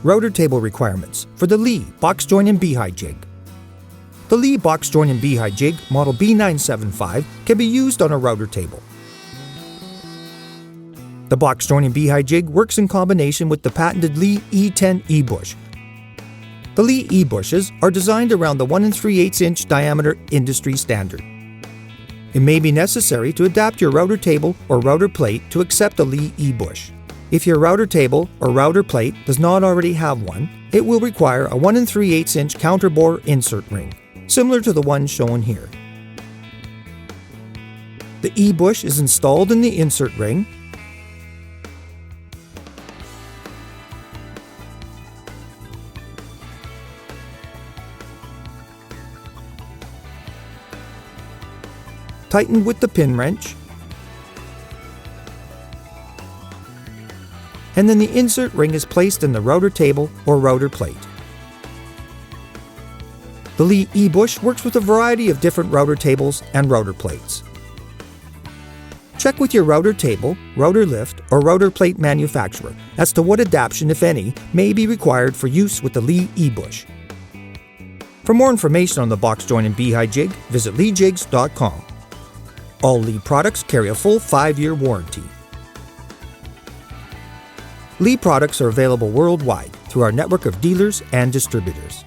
Router table requirements for the Lee box joint and beehive jig. The Lee box joint and beehive jig model B975 can be used on a router table. The box joint and beehive jig works in combination with the patented Lee E10 E-bush. The Lee E-bushes are designed around the 1 3/8 inch diameter industry standard. It may be necessary to adapt your router table or router plate to accept a Lee E-bush. If your router table or router plate does not already have one, it will require a 1 3/8 inch counterbore insert ring, similar to the one shown here. The E-bush is installed in the insert ring, tightened with the pin wrench, and then the insert ring is placed in the router table or router plate. The Lee E-bush works with a variety of different router tables and router plates. Check with your router table, router lift, or router plate manufacturer as to what adaptation, if any, may be required for use with the Lee E-bush. For more information on the box joint and beehive jig, visit leejigs.com. All Lee products carry a full 5-year warranty. Lee products are available worldwide through our network of dealers and distributors.